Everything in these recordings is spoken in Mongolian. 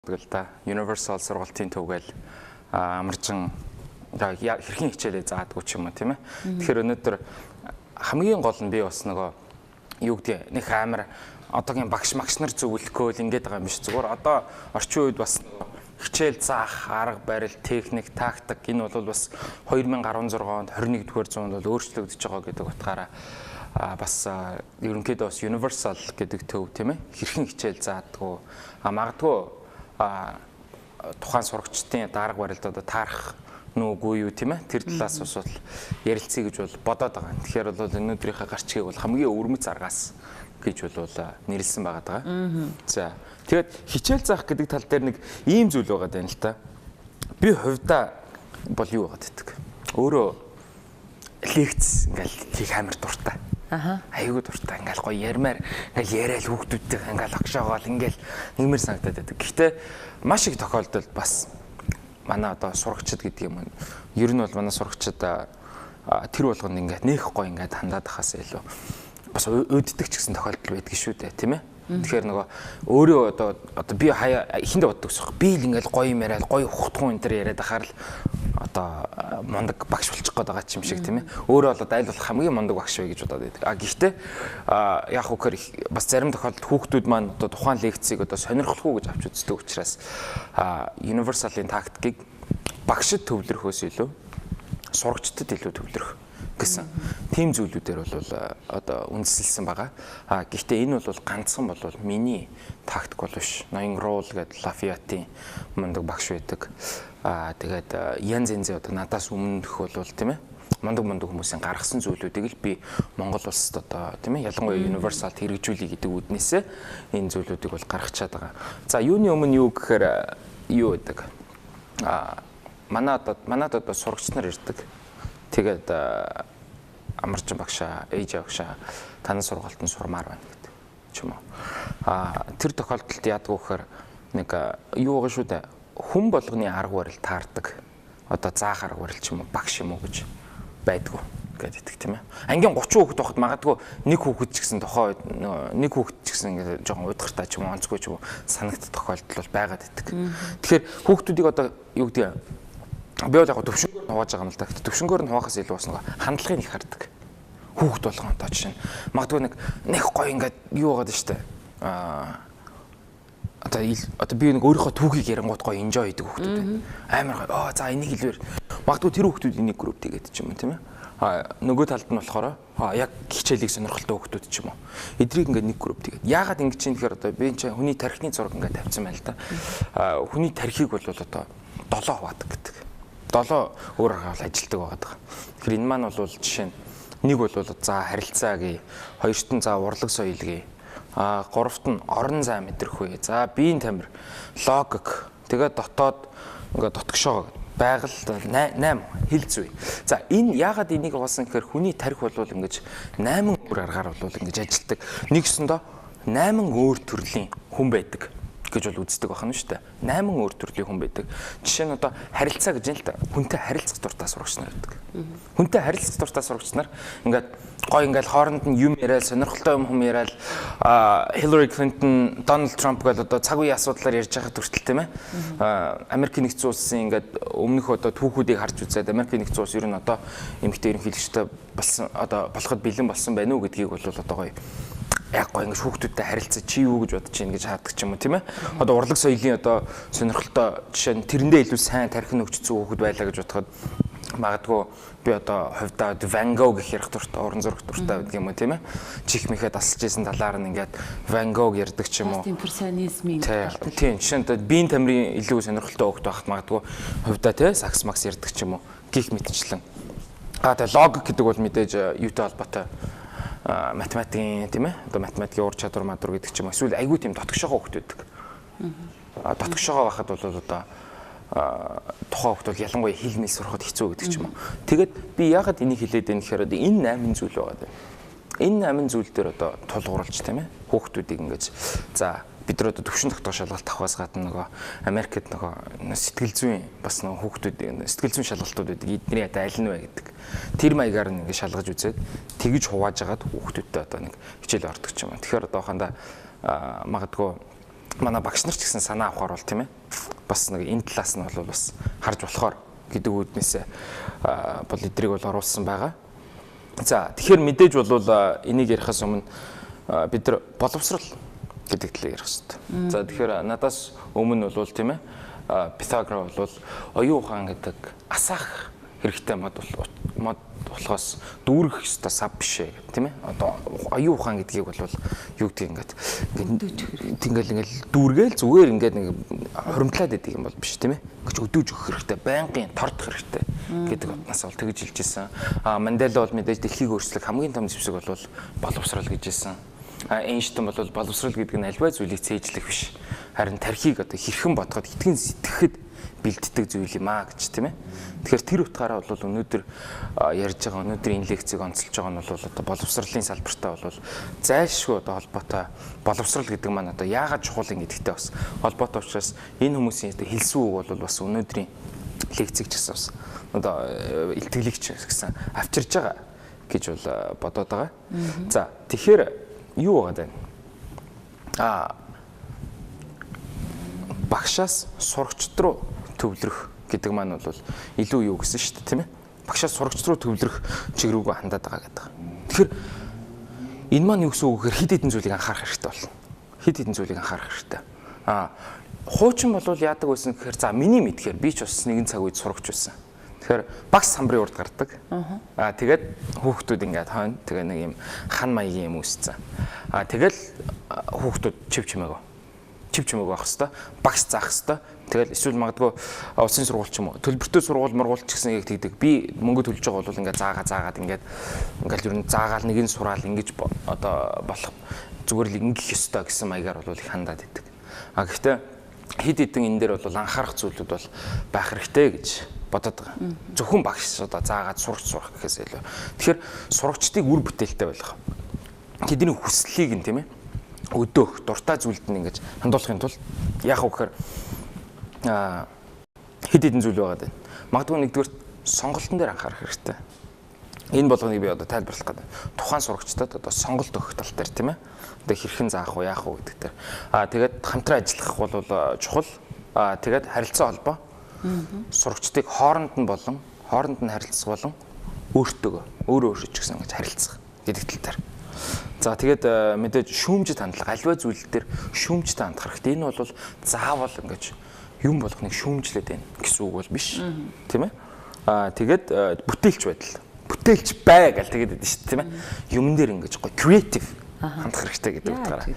Тэгэл та Universal сургалтын төвгээл амарчин хэрхэн хичээлээ заадгүй ч юм уу тийм ээ. Тэгэхээр өнөөдөр хамгийн гол нь би бас нөгөө юу гэдэг нэг амар одоогийн багш нар зөвлөхөө л ингэж байгаа юм биш. Зүгээр одоо орчин үед бас хичээл заах арга барил, техник, тактик энэ бол бас 2016 онд 21-р зуунд бол өөрчлөгдөж байгаа гэдэг утгаараа бас ерөнхийдөө бас Universal гэдэг төв тийм ээ. Хэрхэн хичээл заадгүй магадгүй тухайн сурагчдын дарга барилдад таарах нүггүй юу тийм ээ. Тэр талаас бас бол ярилцъя гэж бол бодоод байгаа. Тэгэхээр бол өнөөдрийнхээ гарчгийг бол хамгийн өвөрмөц аргаас гэж бол нэрлсэн байгаа. За тэгээд хичээл заах гэдэг тал дээр нэг ийм зүйл байгаа даа л та. Би хувьдаа бол юу байгаа гэдэг. Өөрөө лекц ингээл хийх амар дуртай. Айгуу дуртай ингээл гоё ярмаар ингээл яриад хүүхдүүдтэй ингээл агшаагаал ингээл нэгмэр санагдаад байдаг. Гэхдээ маш их тохиолдолд бас манай одоо сурагчид гэдэг юм. Ер нь бол манай сурагчид тэр болгонд ингээд нэх гоё ингээд хандаад ахаас илүү бас өөддөг ч гэсэн тохиолдол байдаг шүү дээ, тийм ээ. Тэгэхээр нөгөө өөрөө одоо би эхэндээ боддог ус. Би л ингээл гоё юм яриад гоё ухтгун энэ төр яриад ахаар л одоо мундаг багш болчих гээд байгаа юм шиг тийм ээ. Өөрөө бол айл болох хамгийн мундаг багш вэ гэж бодоод байдаг. Гэхдээ яг үхээр бас зарим тохиолдолд хүүхдүүд маань одоо тухайн лекцийг одоо сонирхолгүй гэж авч үздэг учраас Universal-ын тактикийг багшид төвлөрөхөөс илүү сурагчдад илүү төвлөрөх гэсэн тийм зүйлүүдээр бол одоо үндэслэлсэн байгаа. Гэхдээ энэ бол ганцхан бол миний тактик бол биш. Ноён Роул гэдэг Лафиатын мундаг багш байдаг. Тэгээд янз янзын одоо надаас өмнөх бол тийм ээ мундаг хүмүүсийн гаргасан зүйлүүдийг л би Монгол улсад одоо тийм ээ ялангуяа Universal хэрэгжүүлэх гэдэг үднээсээ энэ зүйлүүдийг бол гаргачаад байгаа. За юуны өмнө юу гэхээр юу гэдэг. Манад одоо сурагч нар ирдэг. Тэгээд амарчин багшаа, ээж багшаа танай сургалтанд сурмаар байна гэдэг ч юм уу. Тэр тохиолдолд яадаг вэ гэхээр нэг юу байгаа шүү дээ. Хүн болгоны арга барил таардаг. Одоо заах арга барил ч юм уу, багш юм уу гэж байдгүй гэдэг тийм ээ. Ангийн 30 хүүхэд байхад магадгүй нэг хүүхэд ч гэсэн тохоо нэг хүүхэд ч гэсэн ингээд жоохон удгартай ч юм уу, онцгүй ч юм уу санагдах тохиолдол бол байгаад байдаг. Тэгэхээр хүүхдүүдийг одоо юу гэдэг би бол яг төвшнгөөр нь хувааж байгаа юм л да. Төвшнгөөр нь хуваахаас илүү бас нэг хандлагыг их хардаг. Хүүхд болгон одоо жишээ нь магадгүй нэг гоё ингээд юу байгаа дэ штэ. Одоо би нэг өөрийнхөө түүхийг ярангууд гоё enjoy хийдэг хүүхдүүд байна. Амар гоё. За энийг хэлвэр. Магадгүй тэр хүүхдүүд энийг групп тэгээд ч юм уу тийм ээ. Нөгөө талд нь болохоор яг хичээлийг сонирхолтой хүүхдүүд ч юм уу. Эдрийг ингээд нэг групп тэгээд. Яагаад ингэж юм тэгэхээр одоо би чинь хүний тархины зураг ингээд тавьсан байл та. Хүний тархийг бол одоо 7 хуваадаг гэдэг. 7 өөр аргаар ажилтдаг байгаа. Тэгэхээр энэ маань бол жишээ нь нэг бол за харилцаа гээ, хоёрт нь за урлаг соёл гээ, гуравт нь орон зай мэдрэх үе, за биеийн тамир, логик, тэгээд дотоод ингээд дотгошоо байгаль 8 хэл зүй. За энэ яагаад энийг болсон гэхээр хүний тарих бол ингэж 8 өөр аргаар бол ингэж ажилтдаг. Нэгсэндээ 8 өөр төрлийн хүн байдаг гэж бол үздэг байна шүү дээ. 8 өөр төрлийн хүн байдаг. Жишээ нь одоо харилцаа гэж юм л та. Хүнтэй харилцах дуртай сурагч нар байдаг. Хүнтэй харилцах дуртай сурагч нар ингээд гой ингээл хооронд нь юм яриад, сонирхолтой юм яриад Hillary Clinton, Donald Trump гэдэг одоо цаг үеийн асуудлаар ярьж байхад хүртэл тийм ээ. Америкийн нэгдсэн улсын ингээд өмнөх одоо түүхүүдийг харж үзээд Америкийн нэгдсэн улс ер нь одоо эмэгтэй ерөнхийлөгчтэй болсон одоо болоход бэлэн болсон байна уу гэдгийг бол одоо гоё яг гоё ингэ хүүхдүүдтэй харилцаа чи юу гэж бодож чинь гэж хаадаг ч юм уу тийм ээ. Одоо урлаг соёлын одоо сонирхолтой жишээ нь тэрэндээ илүү сайн тархин өгчсөн хүүхэд байлаа гэж бодоход магадгүй би одоо хувьдаа Van Gogh гэх ярих дуртай, уран зураг дуртай байдаг юм уу тийм ээ. Чих мэхэ тасалж исэн талаар нь ингээд Van Gogh ярддаг ч юм уу. Импрессионизмын тийм жишээ нь биеийн тамирын илүү сонирхолтой хүүхэд байхад магадгүй хувьдаа тийм сакс макс ярддаг ч юм уу. Гих мэтчлэн. Тэгээ логик гэдэг бол мэдээж юутай холбоотой математикийн тийм ээ одоо математикийн ур чадвар мадвар гэдэг ч юм эсвэл айгүй тийм дотгошоо хөвгт байдаг. Дотгошоо байхад бол одоо тухайн хөвгт бол ялангуяа хэл мэл сурахад хэцүү гэдэг ч юм уу. Тэгээд би яагаад энийг хэлээд байна гэхээр энэ 8 зүйл байгаа даа. Энэ 8 зүйл дээр одоо тулгуурлаж тийм ээ хүүхдүүдийг ингэж за бид нар одоо төвшин тогтоох шалгалт авахаас гадна нөгөө Америкт нөгөө сэтгэл зүйн бас нөгөө хүүхдүүд сэтгэл зүйн шалгалтууд байдаг. Эдний одоо аль нь вэ гэдэг. Тэр маягаар нэг шалгаж үзээд тэгж хувааж агаад хүүхдүүдтэй одоо нэг хичээл ордог ч юм. Тэгэхээр одоо хандаа магадгүй манай багш нар ч гэсэн санаа авахар бол тийм ээ. Бас нэг энэ талаас нь бол бас харж болохоор гэдэг үүднээсээ бол эдрийг бол оруулсан байгаа. За тэгэхээр мэдээж бол энийг ярихаас өмнө бид нар боловсрал гэдэг талыг ярих хэрэгтэй. За тэгэхээр надаас өмнө бол тийм ээ Питагора бол оюун ухаан гэдэг асаах хэрэгтэй мод болохоос дүүрэх ёстой сав биш ээ тийм ээ. Одоо оюун ухаан гэдгийг бол юу гэдэг ингээл дүүргээл зүгээр ингээд нэг хуримтлаад идэг юм бол биш тийм ээ. Ингэж өдөөж өгөх хэрэгтэй, байнгын тордох хэрэгтэй гэдэг утгаас бол тэгж хэлж ирсэн. Мандела бол мэдээж дэлхийг өөрчлөх хамгийн том зэвсэг бол боловсрал гэж хэлсэн. Эйнштейн бол боловсрал гэдэг нь альва зүйлийг цээжлэх биш. Харин тархийг одоо хэрхэн бодоход итгэн сэтгэхэд бэлддэг зүйл юм аа гэж тийм ээ. Тэгэхээр тэр утгаараа бол өнөөдөр ярьж байгаа өнөөдрийн лекцийг онцолж байгаа нь бол одоо боловсролын салбартаа бол зайлшгүй одоо холбоотой боловсрал гэдэг маань одоо яагаад чухал юм гэдэгтэй бас холбоотой учраас энэ хүмүүсийн хэлсэн үг бол бас өнөөдрийн лекцийг ч гэсэн бас одоо илтгэлэгч гэсэн авчирж байгаа гэж бол бодоод байгаа. За тэгэхээр юу байгаа вэ? Багшаас сурагчд руу төвлөрөх гэдэг маань бол илүү юу гэсэн шүү дээ тийм ээ. Багшаас сурагчд руу төвлөрөх чиглэлгүй хандаад байгаа гэдэг. Тэгэхээр энэ маань юу гэсэн үг гэхээр хэд хэдэн зүйлийг анхаарах хэрэгтэй болно. Хэд хэдэн зүйлийг анхаарах хэрэгтэй. Хуучин бол яадаг байсан гэхээр за миний мэдхээр би ч бас нэгэн цаг үед сурагч байсан. Тэгэхээр багш самбарын урд гардаг. Тэгээд хүүхдүүд ингээд хойно тэгээ нэг юм хан маягийн юм үүсцэн. Тэгэл хүүхдүүд чив чимээг авах хэвээр багш заах хэвээр тэгэл эсвэл магадгүй улсын сургууль ч юм уу төлбөртэй сургууль мургуулч гэсэн яг тэгдэг би мөнгө төлж байгаа бол ингээд заагаад ингээд ер нь заагаал нэг нь сураал ингэж одоо болох зүгээр л ингэх ёстой гэсэн маягаар бол их хандаад идэг. Гэхдээ хэд хэдэн энэ дээр бол анхаарах зүйлүүд бол байх хэрэгтэй гэж бодоод байгаа. Зөвхөн багш одоо заагаад сурч сурах гэхээс илүү. Тэгэхээр сурагчдыг үр бүтээлтэй болгох. Тэдний хүслийг нь тийм ээ өдөөх дуртай зүйлд нь ингэж хандуулахын тулд яах вэ гэхээр хэд хэдэн зүйл байгаа даа. Магадгүй нэгдүгээр сонголтын дээр анхаарах хэрэгтэй. Энэ болгоныг би одоо тайлбарлах гэдэг. Тухайн сурагчдад одоо сонголт өгөх тал дээр тийм ээ. Одоо хэрхэн заах вэ, яах вэ гэдэг дээр. Тэгээд хамтран ажиллах бол чухал. Тэгээд харилцаа холбоо. Сурагчдыг хооронд нь харилцах болон өөрөө ч гэсэн ингэж харилцах гэдэг тал дээр. За тэгээд мэдээж шүүмжид хандлага альва зүйл дээр шүүмжтэй хандах хэрэгтэй. Энэ бол заавал ингэж юм болох нэг шүүмжлээд байна гэсэн үг бол биш. Тийм ээ. Тэгээд бүтээлч байдал. Бүтээлч бай гэл тэгээд байдаг шүү дээ тийм ээ. Юмн дээр ингэж гоё креатив хандах хэрэгтэй гэдэг утгаараа.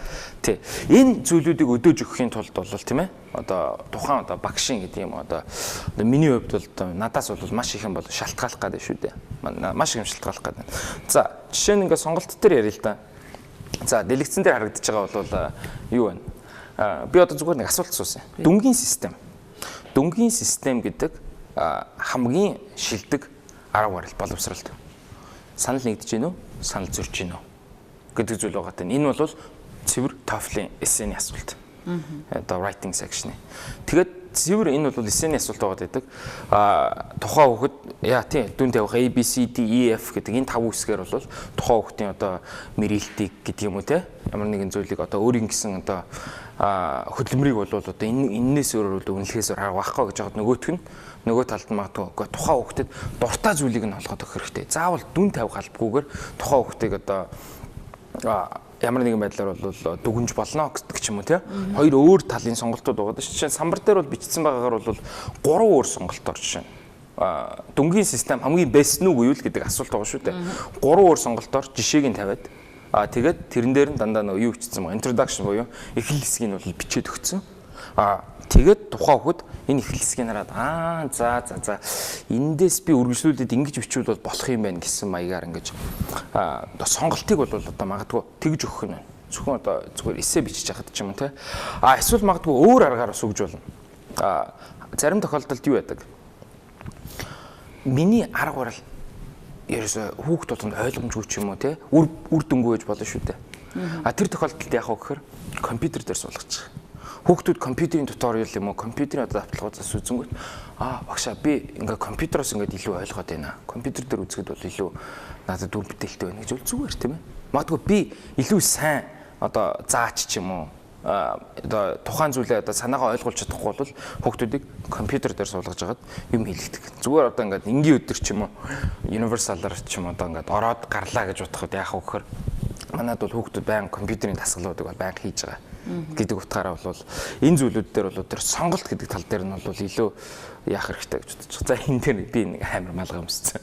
Тий. Энэ зүйлүүдийг өдөөж өгөхийн тулд бол тийм ээ. Одоо тухайн одоо багшийн гэдэг юм одоо миний хувьд бол надаас бол маш их юм бол шалтгааллах гэдэг шүү дээ. Маш их юм шалтгааллах гэдэг. За жишээ нь ингээд сонголт дээр ярил л да. За дэлгэцэн дээр харагдаж байгаа бол юу вэ? Би одоо зүгээр нэг асуулт асуусан. Дүнгийн систем гэдэг хамгийн шилдэг арга барил боловсралд. Санал нэгдэж гин үү? Санал зөрж гин үү? Гэдэг зүйл байгаа тань. Энэ бол цэвэр TOEFL-ийн эссений асуулт. Одоо writing section. Тэгээд цэвэр энэ бол эссений асуулт байгаа гэдэг. Тухайн хүүхэд яа тий дүн тавих A B C D E F гэдэг энэ 5 үсгээр бол тухайн хүүхдийн одоо мэрэлтийг гэдэг юм уу те ямар нэгэн зүйлийг одоо өөрийн гэсэн одоо хөдөлмөрийг бол одоо энээс өөр үнэлэхээс арга байхгүй гэж байгаа нөгөө талд нь магадгүй тухайн хүүхдэд дуртай зүйлийг нь олгоод өгөх хэрэгтэй. Заавал дүн тавих албагүйгээр тухайн хүүхдийг одоо ямар нэгэн байдлаар бол дүгнж болно гэдэг ч юм уу тий. Хоёр өөр талын сонголтууд байгаа. Жишээ нь самбар дээр бол бичсэн байгаагаар бол 3 өөр сонголтоор жишээ нь дүнгийн систем хамгийн бэст нь үгүй юу гэдэг асуулт байгаа шүү дээ. 3 өөр сонголтоор жишээг нь тавиад тэгээд тэрэн дээр нь дандаа нөгөө юу бичсэн байгаа introduction буюу эхлэл хэсгийг нь бол бичээд өгсөн. Тэгээд тухайн хүүхэд энэ эхлэл хэсгийг хараад за эндээс би үргэлжлүүлээд ингэж бичвэл болох юм байна гэсэн маягаар ингэж сонголтыг бол одоо магадгүй тэгж өгөх нь зөвхөн одоо зүгээр эссе бичиж яхад ч юм уу те эсвэл магадгүй өөр аргаар ус өгж болно. Зарим тохиолдолд юу байдаг? Миний арга барил ерөөсө хүүхд болгонд ойлгомжгүй ч юм уу те үр дүнгүй гэж болно шүү дээ. Тэр тохиолдолд яах вэ гэхээр компьютер дээр суулгачих. Хүүхдүүд компьютерийн туториал юм уу компьютерийн давталгуудаас үзэнгүүт багшаа би ингээ компьютероос ингээ илүү ойлгоод байна. Компьютер дээр үзэхэд бол илүү надад үр бүтээлтэй байна гэж бол зүгээр тийм ээ. Магадгүй би илүү сайн одоо заач ч юм уу одоо тухайн зүйлээ одоо санаагаа ойлгуулж чадахгүй бол хүүхдүүдийг компьютер дээр суулгаж агаад юм хийлгдэг. Зүгээр одоо ингээд энгийн өдөр ч юм уу universal-аар ч юм одоо ингээд ороод гарлаа гэж бодоход яах вэ гэхээр манайд бол хүүхдүүд баян компьютерийн дасгалуудыг бол баян хийж байгаа гэдэг утгаараа бол энэ зүйлүүд дээр бол тэр сонголт гэдэг тал дээр нь бол илүү яах хэрэгтэй гэж бодож байгаа. За энэ дээр би нэг амар малгай өмссөн.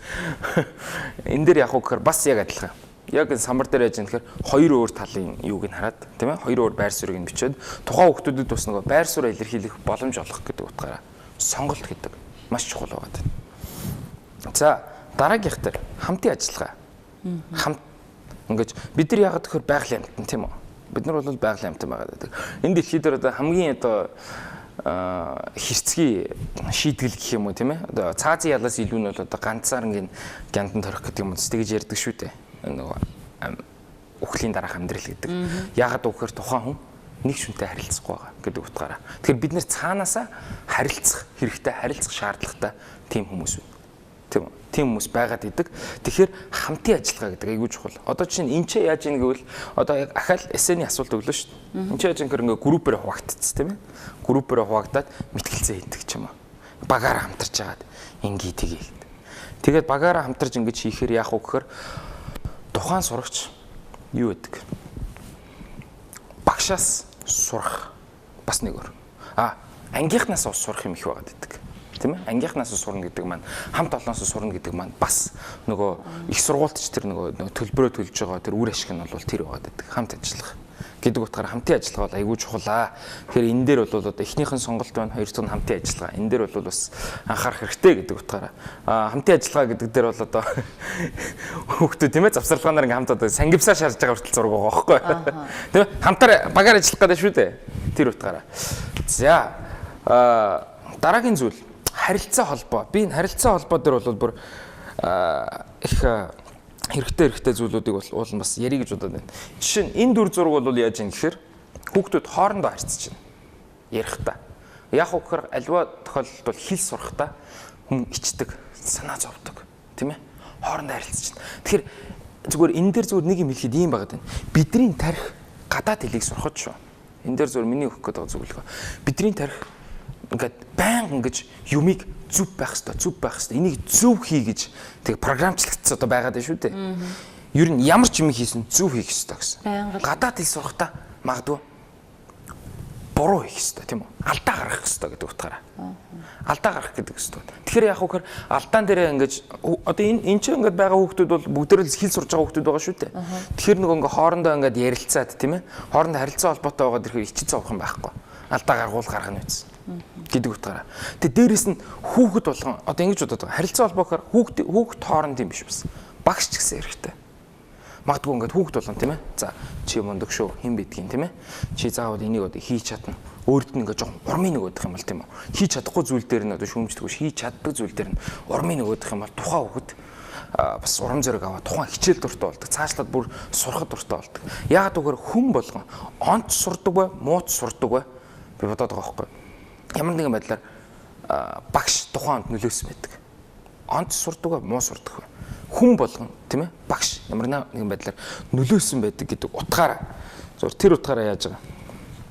Энэ дээр яах вэ гэхээр бас яг адилхан. Яг самбар дээр яаж юм тэгэхээр хоёр өөр талын юуг нь хараад тийм ээ хоёр өөр байр суурийг нь бичээд тухайн хүүхдүүдэд бас нөгөө байр сууриа илэрхийлэх боломж олох гэдэг утгаараа сонголт гэдэг маш чухал байгаа юм. За дараагийнх дээр хамтын ажиллагаа. Хамт ингэж бид нар яагаад тэгэхээр байгалийн амтан тийм үү? Бид нар бол байгалийн амтан байгаа гэдэг. Энэ дэлхий дээр одоо хамгийн одоо хэрцгий шийтгэл гэх юм уу тийм ээ? Одоо цаазын ялаас илүү нь бол одоо ганцаарнгийн гяндан торих гэдэг юм уу тэгж ярьдаг шүү дээ. Нөгөө үхлийн дараах амьдрал гэдэг. Яагаад гэвэл тухайн хүн нэг шүнтэй харилцахгүй байгаа гэдэг утгаараа. Тэгэхээр бид нэр цаанаасаа харилцах хэрэгтэй, харилцах шаардлагатай тийм хүмүүс байна. Тийм үү? Тийм хүмүүс байгаад идэг. Тэгэхээр хамтын ажиллагаа гэдэг айгүй чухал. Одоо чинь энэ ч яаж ийн гэвэл одоо яг ахаал эсэний асуулт өглөө шүү дээ. Энд ч яаж ингээ группээр хуваагдчихсан тийм ээ. Группээр хуваагдаад мэтгэлцээ хийдэг ч юм уу. Багаараа хамтарч жагаад ингээ тгий. Тэгээд багаараа хамтарч ингэж хийхээр яах вэ гэхээр тухайн сурагч юу гэдэг? Багшаас сурах бас нэг өөр. Ангийнхнаас сурах юм их байгаад байдаг. Тийм ээ? Ангийнхнаас сурна гэдэг маань хамт олоноос сурна гэдэг маань бас нөгөө их сургуультч тэр нөгөө төлбөрөө төлж байгаа тэр үр ашиг нь бол тэр байгаад байдаг. Хамт ажиллах гэдэг утгаараа хамтын ажиллагаа бол айгүй чухал. Тэгэхээр энэ дээр бол одоо эхнийхэн сонголт байна, хоёр дахь нь хамтын ажиллагаа. Энэ дээр бол бас анхаарах хэрэгтэй гэдэг утгаараа. Хамтын ажиллагаа гэдэг дээр бол одоо хүүхдүүд тийм ээ завсарлагаанаар ингээм хамт одоо сангивсаа шарж байгаа хүртэл зураг байгаа байхгүй. Тийм ээ хамтаар багаар ажиллах гэдэг шүү дээ. Тэр утгаараа. За дараагийн зүйл харилцаа холбоо. Би энэ харилцаа холбоо дээр бол бүр их хэрэгтэй зүйлүүдийг бол бас ярих гэж бодоод байна. Жишээ нь энэ дүр зураг бол яаж юм гэхээр хүүхдүүд хоорондоо харьцаж байна. Ярихдаа. Яг уу гэхээр альва тохиолдолд бол хэл сурахдаа хүн ичдэг, санаа зовдөг, тийм ээ? Хоорондоо харилцаж байна. Тэгэхээр зүгээр энэ дээр зүгээр нэг юм хэлэхэд ийм байгаад байна. Бидний тарих гадаад хэлийг сурахад шүү. Энэ дээр зүгээр миний өгөх гэдэг зүйл гоо. Бидний тарих ингээд баян ингэж юмыг зүв байх хэвээр энийг зөв хий гэж тэг програмчлагдсан одоо байгаад байна шүү дээ. Ер нь ямар ч юм хийсэн зөв хийх ёстой гэсэн. Гадаад хэл сурахдаа магадгүй буруу хийх ёстой тийм үү? Алдаа гаргах ёстой гэдэг утгаараа. Алдаа гаргах гэдэг ёстой. Тэгэхээр яг хөхөр алдаан дээрээ ингэж одоо энэ ч ингээд байгаа хүүхдүүд бол бүгдээрээ хэл сурж байгаа хүүхдүүд байгаа шүү дээ. Тэгэхээр нөгөө ингээд хоорондоо ингээд ярилцаад тийм ээ? Хоорондоо харилцаа холбоотой байгаад ирэхээр ичиж зовх юм байхгүй. Алдаа гаргах нь үз гэдэг утгаараа. Тэгээ дээрэс нь хүүхэд болгон одоо ингэж бодоод байгаа. Харилцаа холбоохоор хүүхэд хооронд юм биш бас. Багш ч гэсэн хэрэгтэй. Магадгүй ингээд хүүхэд болгон тийм ээ. За чи мундаг шүү. Хэн бидгийн тийм ээ. Чи заавал энийг одоо хийж чадна. Өөрөд нь ингээд жоохон урмын нөгөөх юм бол тийм үү. Хийж чадахгүй зүйл дээр нь одоо шүүмждэггүй хийж чаддаг зүйл дээр нь урмын нөгөөх юм бол тухайн хүүхэд бас урам зориг аваад тухайн хичээл дуртай болдог. Цаашлаад бүр сурахад дуртай болдог. Яагаад гэвэл хүн болгон онц сурдаг бай, мууц сурдаг бай. Би бодоод байгаа байхгүй. Ямар нэгэн байдлаар багш тухайн онд нөлөөсөн байдаг. Онц сурдаг бай, муу сурдаг бай. Хүн болгон тийм ээ багш ямар нэгэн байдлаар нөлөөсөн байдаг гэдэг утгаараа зөв тэр утгаараа яаж байгаа.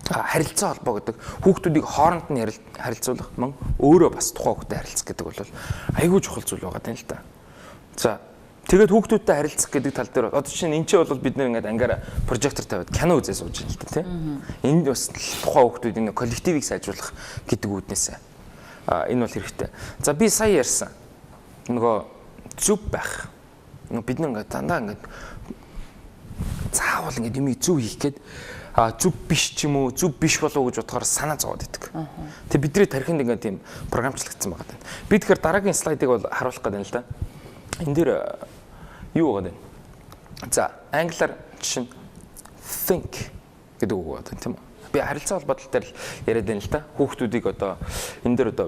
Харилцаа холбоо гэдэг хүүхдүүдийг хооронд нь харилцуулах мөн өөрөө бас тухайн хүүхдэд харилцах гэдэг бол айгүй чухал зүйл байгаа юм л да. За тэгээд хүүхдүүдтэй харилцах гэдэг тал дээр одоо чинь энэ ч бол бид нэр ингээд ангаараа прожектор тавиад кино үзээ сууж байна л да тийм. Энд бас тухайн хүүхдүүдийн коллективийг сайжруулах гэдэг үүднээс энэ бол хэрэгтэй. За би сая ярьсан нөгөө зүв байх. Бид нэг ингээд дандаа ингээд заавал ингээд юмыг зүв хийх гээд зүв биш ч юм уу зүв биш болов уу гэж бодохоор санаа зовоод идэг. Тэгээ бидний тархинд ингээд тийм програмчлагдсан байгаа. Би тэгэхээр дараагийн слайдыг бол харуулах гэдэг юм л да. Энэ дээр юу байгаа вэ? За англиар жишээ нь think гэдэг үг байгаа тийм үү? Би харилцаа холбоотой дээр яриад байна л да. Хүүхдүүдийг одоо энэ дээр одоо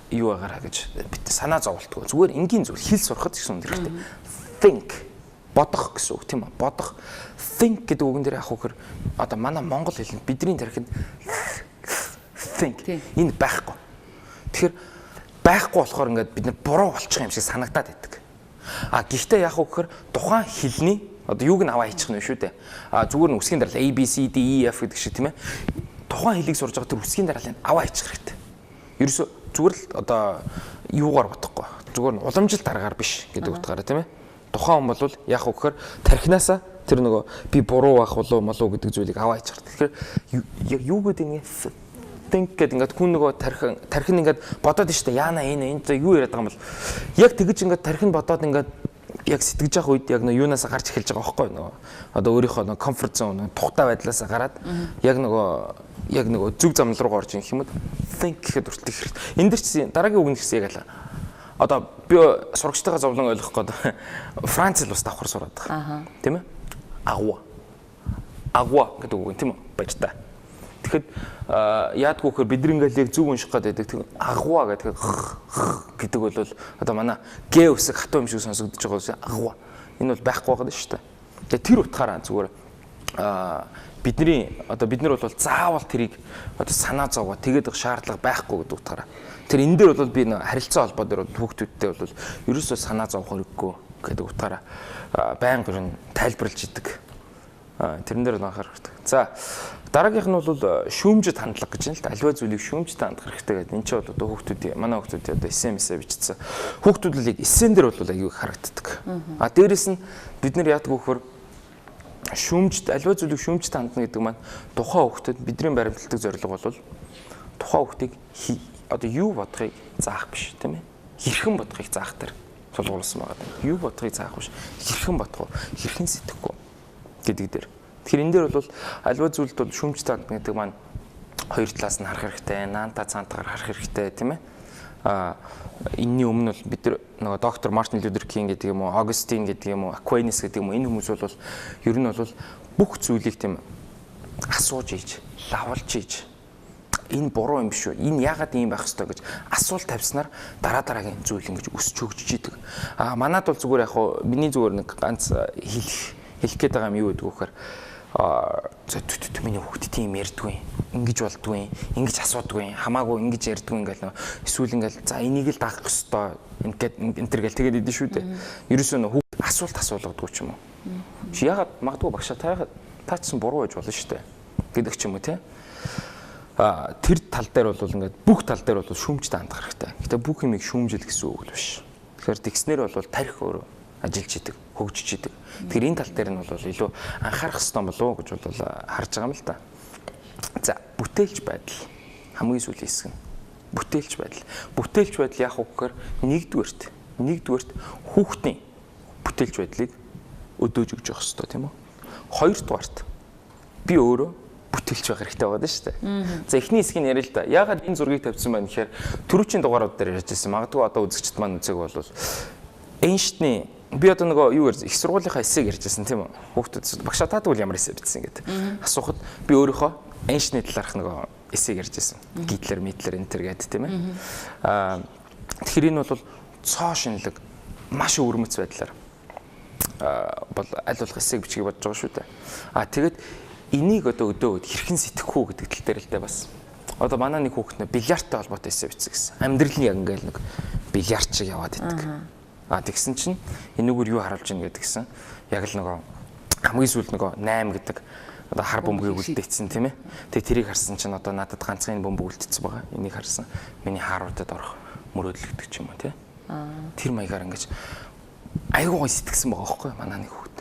юу байгаараа гэж бит санаа зовлтгоо. Зүгээр энгийн зүйл хэл сурахад гэсэн үг хэрэгтэй. Think бодох гэсэн үг тийм үү? Бодох. Think гэдэг үгэн дээр яг хөхөр одоо манай монгол хэлэнд бидний тархинд think энэ байхгүй. Тэгэхээр байхгүй болохоор ингээд бид нар буруу болчих юм шиг санагдаад байдаг. Гэхдээ яг хөхөр тухайн хэлний одоо юуг нь аваа хийчих нь шүү дээ. Зүгээр нь үсгийн дараа A B C D E F гэдэг шиг тийм ээ. тухайн хэлийг сурж байгаа тэр үсгийн дараалал аваа хийчих хэрэгтэй. Ерөөсө зүгээр л одоо юугаар бодохгүй. Зүгээр нь уламжлалт аргаар биш гэдэг утгаараа тийм ээ. Тухайн хүн бол яг өгөхөр тархинасаа тэр нөгөө би буруу байх болов молоо гэдэг зүйлийг аваа хийчих хэрэгтэй. Тэгэхээр яг юу гэдэг ингэ think гэдэг ингээд хүн нөгөө тархин ингээд бодоод штэ яана энэ юу яриад байгаа юм бол яг тэгэж ингээд тархин бодоод ингээд яг сэтгэж явах үед яг нөгөө юунаас гарч эхэлж байгаа байхгүй нөгөө одоо өөрийнхөө нөгөө комфорт зон тухтай байдлаас гараад яг нөгөө зүг замнал руу орж ирэх юм уу think гэхэд хүртэл хэрэгтэй. Энд дэр чинь дараагийн үг нь гэсэн яг л одоо би сурагчтайгаа зовлон ойлгох гээд Франц л бас давхар сураад байгаа. Тийм ээ? Агва гэдэг үг тийм үү? Баяртай. Тэгэхэд яадгүй хөр бид ингээл яг зүг унших гээд байдаг. Агва гэдэг бол одоо манай г үсэг хатуу юм шиг сонсогдож байгаа үсэг агва. Энэ бол байхгүй байгаа шүү дээ. Тэгээ тэр утгаараа зүгээр бид нар бол заавал тэрийг одоо санаа зовгоо тэгээд шаардлага байхгүй гэдэг утгаараа. Тэр энэ дээр бол би харилцаа холбоо дээр хүүхдүүдтэй бол ерөөсөө санаа зовох хэрэггүй гэдэг утгаараа байнга тайлбарлаж идэг. Тэрэн дээр анхаарах хэрэгтэй. За дараагийнх нь бол шүүмжид хандлага гэж юм л да. Аливаа зүйлийг шүүмжид хандах хэрэгтэй гэдэг. Энд чинь бол одоо хүүхдүүд манай хүүхдүүд одоо SMS бичсэн. Хүүхдүүд л яг эссен дээр бол аягүй харагддаг. Дээрэс нь бид нар яадаг вөхөр шүүмжид аливаа зүйлийг шүүмжид хандна гэдэг маань тухайн хүүхдэд бидний баримтлагдаг зорилго бол тухайн хүүхдийг одоо юу бодохыг заах биш тийм ээ. Хэрхэн бодохыг заах дээр тулгуурласан байгаа. Юу бодохыг заах биш. Хэрхэн бодох вэ? Хэрхэн сэтгэхгүй гэдэг дээр. Тэгэхээр энэ дээр бол аливаа зүйлд бол шүүмжид хандна гэдэг маань хоёр талаас нь харах хэрэгтэй, наанта цаантаар харах хэрэгтэй тийм ээ. Энэний өмнө бол бид нөгөө доктор Мартин Лютер Кинг гэдэг юм уу, Огустин гэдэг юм уу, Аквинас гэдэг юм уу энэ хүмүүс бол ер нь бол бүх зүйлийг тийм асууж ийж, лавлж ийж энэ буруу юм биш үү? Энэ яагаад ийм байх ёстой гэж асуулт тавьснаар дараагийн зүйл ингэж өсч хөгжиж идэг. Манайд бол зүгээр яг хуу миний зүгээр нэг ганц хэлэх гээд байгаа юм юу гэдэг вөхөр миний хүүхд тийм ярьдгүй ингэж болдгүй ингэж асуудгүй хамаагүй ингэж ярьдгүй ингээл эсвэл ингээл за энийг л даах ёстой ингээд энэ төр гэл тэгээд идэв шүү дээ. Ерөөсөө хүүхд асуулт асуулгадгүй ч юм уу. Яагаад магадгүй багшаа таачсан буруу байж болно шүү дээ гэдэг ч юм уу тий. Тэр тал дээр бол ингээд бүх тал дээр бол шүүмжтэй хандах хэрэгтэй. Гэтэ бүх юмыг шүүмжил гэсэн үг л биш. Тэгэхээр тэгснэр бол тарих өөрөө ажиллаж идэг, хөгжиж идэг. Тэгэхээр энэ тал дээр нь бол илүү анхаарах хэрэгтэй болов уу гэж бол харж байгаа юм л да. За, бүтээлч байдал хамгийн сүүлийн хэсэг нь. Бүтээлч байдал. Бүтээлч байдал яах вэ гэхээр нэгдүгээрт хүүхдийн бүтээлч байдлыг өдөөж өгч явах хэрэгтэй тийм үү? Хоёрдугаарт би өөрөө бүтээлч байх хэрэгтэй байгаа шүү дээ. За эхний хэсгийг яриа л да. Яагаад энэ зургийг тавьсан байна гэхээр түрүүчийн дугаарууд дээр ярьж байсан. Магадгүй одоо үзэгчд маань үзег бол Эйнштейн би одоо нөгөө юу ярьж их сургуулийнхаа эсээг ярьжсэн тийм үү? Хүүхдүүд багшаа таадаг бол ямар эсэ бичсэн гэдэг. Асуухад би өөрийнхөө Эйнштейний талаарх нөгөө эсээг ярьжсэн. Гитлер, Митлер энэ төр гэдэг тийм ээ. Тэгэхээр энэ бол цоо шинэлэг маш өвөрмөц байдлаар бол аль болох эсээг бичгийг бодож байгаа шүү дээ. Тэгээд энийг одоо өдөөд хэрхэн сэтгэх үү гэдэг тал дээр л дээ бас. Одоо манай нэг хүүхэд нэ бильярдтай холбоотой эсэ бичсэн гэсэн. Амьдралын яг ингээл нэг бильярд шиг яваад идэг. Тэгсэн чинь энэгээр юу харуулж ийн гэдгсэн. Яг л нөгөө хамгийн сүүлд нөгөө 8 гэдэг одоо хар бөмбөгийг үлдээсэн тийм ээ. Тэгээ тэрийг харсан чинь одоо надад ганцхан бөмбөг үлдээсэн байгаа. Энийг харсан. Миний хааруудад орох мөрөөдлөгдөг ч юм уу тий. Тэр маягаар ингэж айгуу гой сэтгэсэн байгаа байхгүй манай нэг хүүхэд.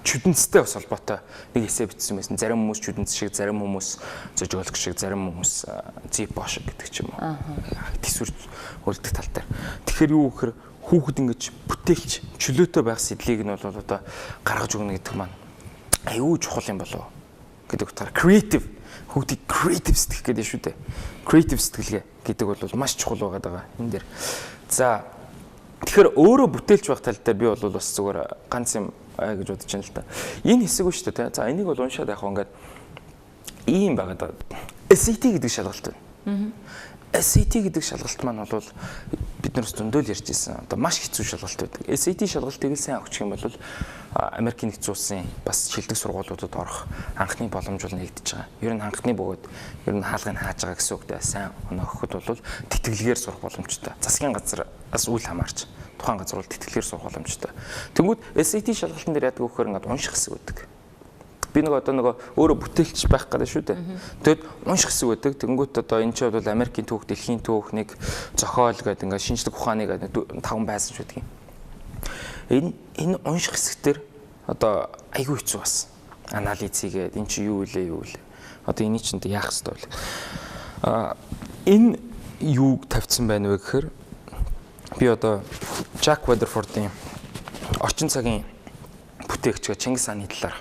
Чүдэнцтэй бас холбоотой нэг эсэ бичсэн байсан. Зарим хүмүүс чүдэнц шиг, зарим хүмүүс зожиолог шиг, зарим хүмүүс зипо шиг гэдэг ч юм уу. Тэсвэр үлдэх тал дээр. Тэгэхээр юу гэхээр хүүхэд ингэж бүтээлч чөлөөтэй байх сэдлийг нь бол одоо гаргаж өгнө гэдэг маань аюу чухал юм болов гэдэг утгаар creative хүүхдийг creative сэтгэх гэдэг шүү дээ. Creative сэтгэлгээ гэдэг бол маш чухал байгаа энэ дэр. За тэгэхээр өөрөө бүтээлч байх тал дээр би бол бас зүгээр ганц юм гэж бодож байна л та. Энэ хэсэг үү шүү дээ. За энийг бол уншаад явах ингээд ийм байгаа. SAT гэдэг шалгалт байна. SAT гэдэг шалгалт маань бол бид нараас зөндөл ярьж ирсэн. Одоо маш хэцүү шалгалт байдаг. SAT шалгалтыг сайн авчих юм бол Америкийн нэгдсэн улсын бас шилдэг сургуулиудад орох анхны боломж бол нэгдэж байгаа. Ер нь анхны бөгөөд ер нь хаалгыг хааж байгаа гэсэн үгтэй сайн өнөөхөд бол тэтгэлгээр сурах боломжтой. Засгийн газраас үйл хамаарч тухайн газар бол тэтгэлгээр сурах боломжтой. Тэнгүүд SAT шалгалтын дээр яадаг вөхөр ингээд унших хэсэг байдаг. Би нэг одоо нөгөө өөрөө бүтээлч байх гэдэг шүү дээ. Тэгэд унших хэсэг байдаг. Тэнгүүт одоо энэ ч бол Америкийн түүх, дэлхийн түүх, нэг зохиол гэдэг ингээд шинжлэх ухааны гэдэг 5 байсан ч байдаг. Энэ унших хэсгээр одоо айгүй хэцүү бас. Анализ хийгээд эн чи юу вэ? Одоо энийг чинь яах ёстой вэ? Энэ юуг тавьсан байна вэ гэхээр би одоо Jack Rutherford-ийн орчин цагийн бүтээгч Чингис хааны талаар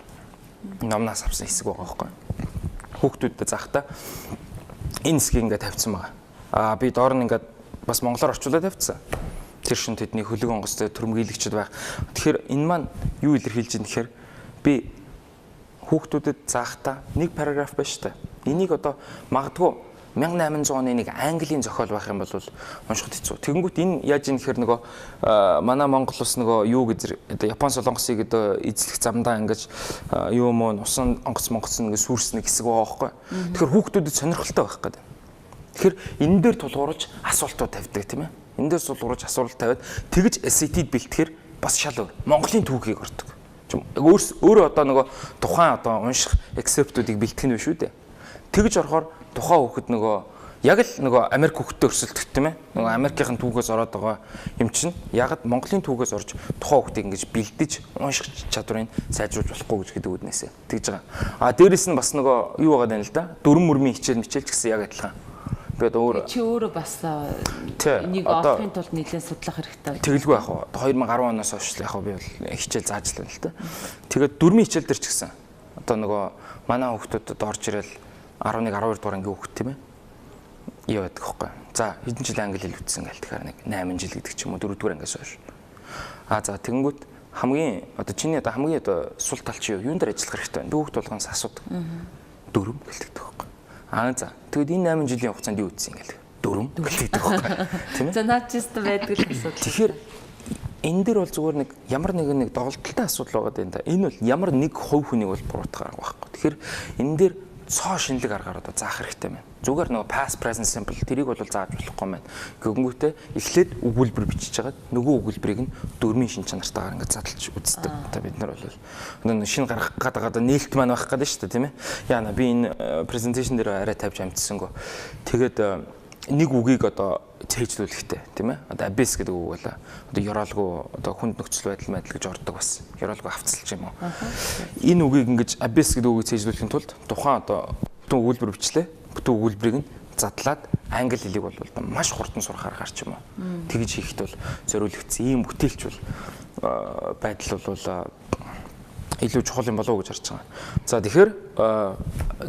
номнаас авсан хэсэг байгаа байхгүй. Хүүхдүүдэд заахта энэ хэсгийг ингээд тавьсан байгаа. Би доор нь ингээд бас монголоор орчуулад тавьсан. Тэр шин тэдний хөлөг онгоцтой төрмгийлэгчд байх. Тэгэхээр энэ маань юу илэрхийлж байна гэхээр би хүүхдүүдэд заахта нэг параграф байна шүү дээ. Энийг одоо магадгүй 1800 оны нэг Английн зохиол байх юм бол уншихад хэцүү. Тэгэнгүүт энэ яаж юм гэхээр нөгөө манай Монгол ус нөгөө юу гэж Япон солонгосыг одоо эзлэх замдаа ингэж юу мөн усан онгоц ингээд сүрснэ хэсэг байгаа байхгүй. Тэгэхээр хүүхдүүдэд сонирхолтой байх гэдэг. Тэгэхээр энэ дээр тулгуурж асуултууд тавьдаг тийм ээ. Энэ дээр тулгуурж асуулт тавиад тэгж SAT-д бэлтгэхээр бас шал өөр. Монголын түүхийг ордог. Өөрөө одоо нөгөө тухайн одоо унших эксептүүдийг бэлтгэх нь биш үү дээ. Тэгж орохоор тухайн хүүхэд нөгөө яг л нөгөө Америк хүүхэдтэй өрсөлдөх тийм ээ. Нөгөө Америкийн түүхээс ороод байгаа юм чинь ягд Монголын түүхээс орж тухайн хүүхдийг ингэж бэлдэж унших чадварыг сайжруулж болохгүй гэж гэдэг үднээсээ тэгж байгаа. Дээрэс нь бас нөгөө юу байгаа юм л да. Дөрвөн мөрмийн хичээл ч гэсэн яг адилхан. Би одоо чи өөрөө бас энийг олохын тулд нэлээд судлах хэрэгтэй. Тэгэлгүй яах вэ? 2010 оноос хойш яг би бол хичээл зааж л байна л да. Тэгээд дөрмийн хичээл дээр ч гэсэн одоо нөгөө манай хүүхдүүдэд орж ирэл 11 12 дугаар ангийн хүүхд тийм ээ. Юу байдаг вэ? За хэдэн жил англи хэл үтсэн гэл тэгэхээр нэг 8 жил гэдэг ч юм уу 4 дугаар ангиас хойш. За тэгэнгүүт хамгийн одоо чиний одоо хамгийн одоо сул тал чи юунд дээр ажиллах хэрэгтэй вэ? Хүүхд болгоноос асуудаг. Дөрөв гэлдэг байхгүй. За тэгэд энэ 8 жилийн хугацаанд юу үтсэн гэл. Дөрөв гэлдэг байхгүй. Тийм ээ. За наад чист байдаг л асуудал. Тэгэхээр энэ дээр бол зүгээр нэг ямар нэг доголдолтой асуудал байгаа юм да. Энэ бол ямар нэг хувь хүнийг бол буруутгах байхгүй. Тэгэхээр энэ дээр цоо шинэлэг аргаар одоо заах хэрэгтэй байна. Зүгээр нөгөө past present simple тэрийг бол зааж болохгүй байна. Гүнгүүтээ эхлээд өгүүлбэр бичиж хагаад нөгөө өгүүлбэрийг нь дөрмийн шин чанартаагаар ингээд задлж үздэг. Одоо бид нар бол нөгөө шин гаргах гэдэг нээлт маань байх гэдэг шүү дээ тийм ээ. Яана би энэ presentation дээр арай тавьж амжсангүй. Тэгээд нэг үгийг одоо цээжлүүлэхтэй тийм ээ. Одоо abyss гэдэг үг болоо. Одоо ёроолгүй одоо хүнд нөхцөл байдал гэж ордог бас. Ёроолгүй хавцалч юм уу. Энэ үгийг ингэж abyss гэдэг үгийг цээжлүүлэхийн тулд тухайн одоо бүтэн өгүүлбэр бичлээ. Бүтэн өгүүлбэрийг нь задлаад англи хэлийг бол маш хурдан сурахаар гарч юм уу. Тэгж хийхэд бол зориулагдсан ийм бүтээлч бол байдал бол илүү чухал юм болов уу гэж харж байгаа. За тэгэхээр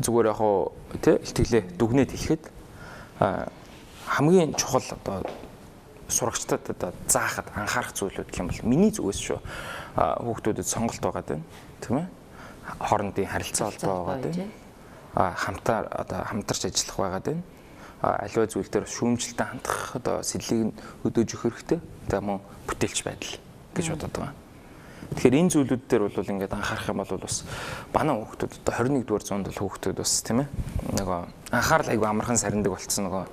зүгээр яг хоо тий илтгэлээ дүгнээд хэлэхэд хамгийн чухал одоо сурагчдад одоо заахад анхаарах зүйлүүд гэх юм бол миний зүгээс шүү хүүхдүүдэд сонголт байгаа дээ тийм ээ хоорондын харилцаа холбоо байгаа дээ хамтарч ажиллах байгаа дээ аливаа зүйл дээр шүүмжлэлтэй хандах одоо сэдлийг өдөөж өгөх хэрэгтэй тэгээ мөн бүтээлч байдал гэж бодод байгаа. Тэгэхээр энэ зүйлүүд дээр бол ингээд анхаарах юм бол бас манай хүүхдүүд одоо 21-р зуунд бол хүүхдүүд бас тийм ээ нөгөө анхаарал айгүй амархан сарндаг болцсон нөгөө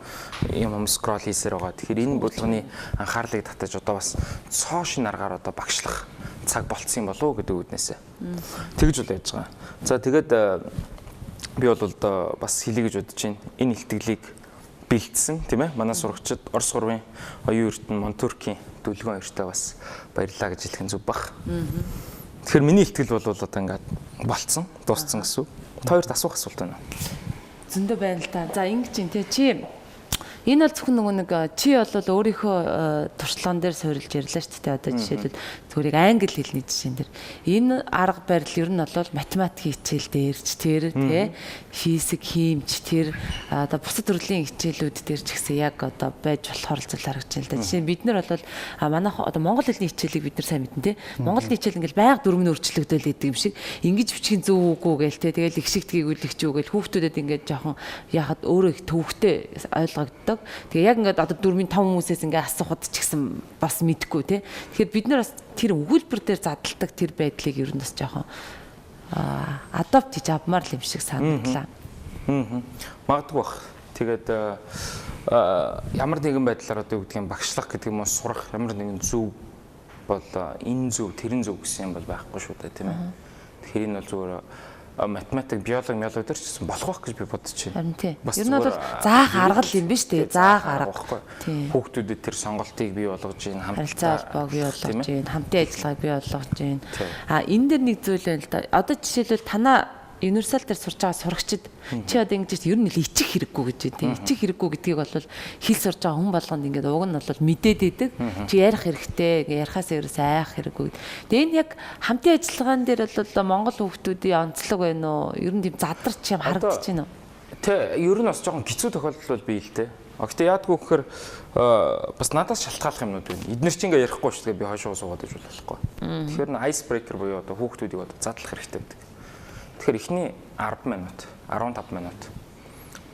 юм скрол хийсээр байгаа. Тэгэхээр энэ болгоны анхаарлыг татаж одоо бас цоо шин аргаар одоо багшлах цаг болцсон юм болов уу гэдэг үднээсээ тэгж бол яаж байгаа. За тэгээд би бол одоо бас хэлье гэж бодож байна. Энэ илтгэлийг бэлдсэн тийм ээ манай сурагчид Орос сургуулийн оюун эрдэнэ Монтуркийн дүлгэн хоёртай бас баярлалаа гэж хэлэх нь зүг бах. Тэгэхээр миний илтгэл бол одоо ингээд болцсон, дууссан гэсэн үг. Хоёрт асуух асуулт байна. Зөндөө байна л та. За ингэж юм те чи энэ бол зөвхөн нөгөө нэг чи бол өөрийнхөө туршлаган дээр суурилж ярьлаа шүү дээ. Одоо жишээлбэл зүгээр англи хэлний жишээн дээр энэ арга барил ер нь бол математикийн хичээл дээрч тэр тий физик, химч тэр одоо бусад төрлийн хичээлүүд дээр ч гэсэн яг одоо байж болохоор л зүйл харагдаж байна л да. Жишээ нь бид нар бол манайх одоо монгол хэлний хичээлийг бид нар сайн мэднэ тий. Монгол хэлний хичээл ингээл байнга дөрвөн өөрчлөгдөөл идэг юм шиг ингэж бичих нь зөв үгүй гээл тий. Тэгэл их шигтгийг үлгч юу гээл хүүхдүүдэд ингээд жоохон яхад өөрөө их төвөгтэй ойлгогддог. Тэгээ яг ингээд одоо 4-5 хүмүүсээс ингээд асуухад ч гэсэн бас мэдэхгүй тий. Тэгэхээр бид нар бас тэр өгүүлбэр дээр задалдаг тэр байдлыг ер нь бас жоохон адапт хийж авмаар л юм шиг санагдлаа. Магадгүй бах. Тэгээд ямар нэгэн байдлаар одоо юу гэдэг юм багшлах гэдэг юм уу сурах ямар нэгэн зөв бол энэ зөв тэрэн зөв гэсэн юм бол байхгүй шүү дээ тийм ээ. Тэгэхээр энэ бол зүгээр математик, биологи, биологи дээр ч гэсэн болох байх гэж би бодож байна. Харин тий. Ер нь бол заах арга л юм биш үү? Заах арга. Хүүхдүүдэд тэр сонголтыг бий болгож ийн харилцаа холбоог бий болгож ийн хамтын ажиллагааг бий болгож ийн. Энэ дэр нэг зүйл байна л да. Одоо жишээлбэл танаа универсал дээр сурж байгаа сурагчид чи одоо ингэж ер нь л ичих хэрэггүй гэж тийм ичих хэрэггүй гэдгийг бол хэл сурж байгаа хүн болгонд ингээд уг нь бол мэдээд идэг чи ярих хэрэгтэй ярихаас ерөөс айх хэрэггүй. Тэгээ энэ яг хамтын ажиллагаан дээр бол Монгол хүүхдүүдийн онцлог байна уу? Ер нь тийм задарч юм харагдаж байна уу? Тэ ер нь бас жоохон хэцүү тохиолдол бол бий л дээ. Гэхдээ яадгүй гэхээр бас надаас шалтгааллах юмнууд байна. Эднэр чинь ингээ ярихгүй шүү дээ би хойшоо суугаад иж болохгүй. Тэгэхээр н айс брейкер буюу одоо хүүхдүүдийг одоо задлах хэрэгтэй байдаг. Тэгэхээр эхний 10 минут, 15 минут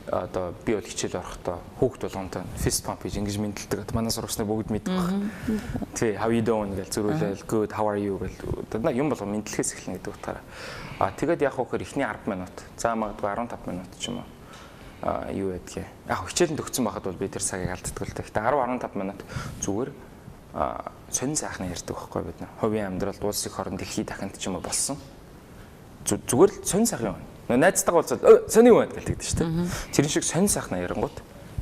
одоо би бол хичээл орохдоо хүүхд болгонтой fist pump хийж ингэж мэдлдэг. Манай сурагчнаа бүгд мэддэг байна. Тий, how you doing гэж зөрүүлээл good, how are you гэж одоо юм болго мэдлэхээс эхэлнэ гэдэг утгаараа. Тэгээд яг хөөр эхний 10 минут, за магадгүй 15 минут ч юм уу. Юу гэдгийг. Яг хичээлэн төгссөн байхад бол би тэр цагийг алддаг л дээ. Гэтэ 10-15 минут зүгээр сонин сайхна ярьдаг байхгүй бид. Хувийн амьдралд улс их орон дэлхийд дахинд ч юм уу болсон. Зүгээр л сонин сайхан юм. Найзтайгаа уулзаад сонин юм гэдэг шүү дээ. Тэр шиг сонин сайхна ярангууд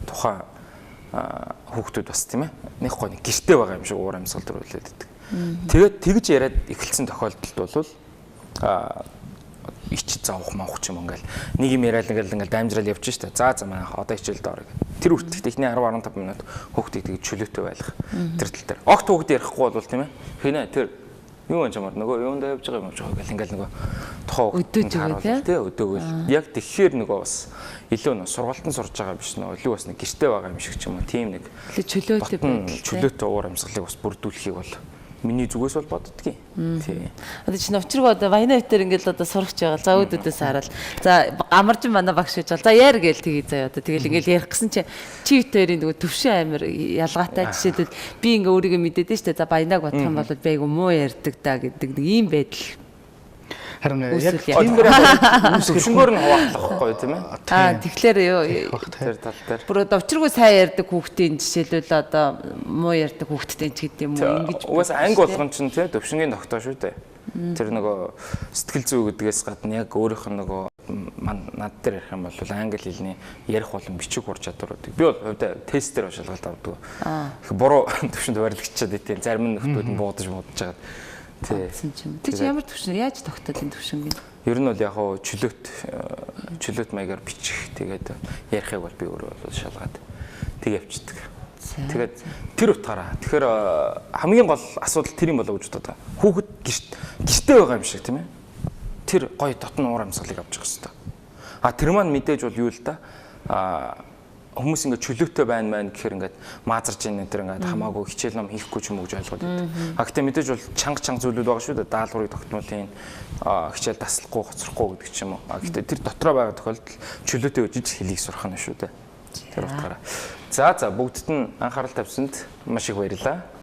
тухайн хүүхдүүд бас тийм ээ. Нэг гоо нэг гэртээ байгаа юм шиг уур амьсгал төрүүлээд байдаг. Тэгээд тэгж яриад эхэлсэн тохиолдолд бол ичид заавах маах ч юм ингээл нэг юм яриад ингээл дамжрал явж штэ. За манайха одоо хичээлд орё. Тэр үргэлжлэх ихний 10-15 минут хүүхдийг тэгж чөлөөтэй байлгах. Тэр тал дээр. Огт хүүхд ярихгүй бол тийм ээ. Хинэ тэр юу юм чамаар нөгөө юундаа явж байгаа юм шиг ингээл ингээл нөгөө тухайн өдөөж байгаа тий өдөөгөл яг тэгэхээр нөгөө бас илүү нөгөө сургалтын сурж байгаа биш нөгөө илүү бас нэг гэртээ байгаа юм шиг ч юм уу тийм нэг чөлөөтэй байдал чөлөөтэй уур амьсгалыг бас бүрдүүлэхийг бол миний зүгээс бол боддгийн. Тий. Одоо чинь очрог одоо вайна витер ингээл одоо сурагч байгаа. За өөдөөдөөс хараад. За амаржин манай багш гэж бол. За яар гээл тгий заяа одоо тэгэл ингээл ярих гэсэн чи витерийн нөгөө төвшин амир ялгаатай жишээлбэл би ингээ өөрийгөө мэдээд нь штэ. За баянаг бодох юм бол би айгу муу ярьдаг да гэдэг нэг ийм байдал. Харин яг тийм дээр төвшнгөөр нь хаваатлах байхгүй тийм ээ. Тэгэхээр юу тэр тал дээр. Бүр одоо учиргүй сайн ярьдаг хүүхдийн жишээлбэл одоо муу ярьдаг хүүхдтэй ч гэдэг юм уу ингэж угаас анги болгон ч тийм төвшингийн тогтоо шүү дээ. Тэр нөгөө сэтгэл зүй гэдгээс гадна яг өөрийнх нь нөгөө над дээр ярих юм бол англи хэлний ярих болон бичиг хур чадваруудыг би бол хувьдаа тестээр шалгалт авдаг. Их буруу төвшөнд барилгачаад идэв. Зарим нь нөхдүүд нь буудаж байгаа. Тэг чи ямар төвшин яаж тогтоод энэ төвшинг? Ер нь бол яг хоо чөлөөт маягаар бичих тэгээд ярихыг бол би өөрөө бол шалгаад тэг явчихдаг. Тэгээд тэр утгаараа тэгэхээр хамгийн гол асуудал тэр юм болоо гэж бодоо. Хүүхэд гэртээ байгаа юм шиг тийм ээ. Тэр гоё дотн уур амьсгалыг авчих хэвээр. Тэр маань мэдээж бол юу л да хүмүүс ингээд чөлөөтэй байна гэхээр ингээд маазарч ийн энэ ингээд хамаагүй хичээл ном хийхгүй ч юм уу гэж ойлгоод байдаг. Гэхдээ мэдээж бол чанга зүйлүүд байгаа шүү дээ. Даалгаврыг тогтмолын хичээл таслахгүй хоцрохгүй гэдэг ч юм уу. Гэхдээ тэр дотроо байгаа тохиолдолд чөлөөтэй үжиж хэлийг сурах нь шүү дээ. Тэр утгаараа. За бүгдд нь анхаарал тавьсанд маш их баярлалаа.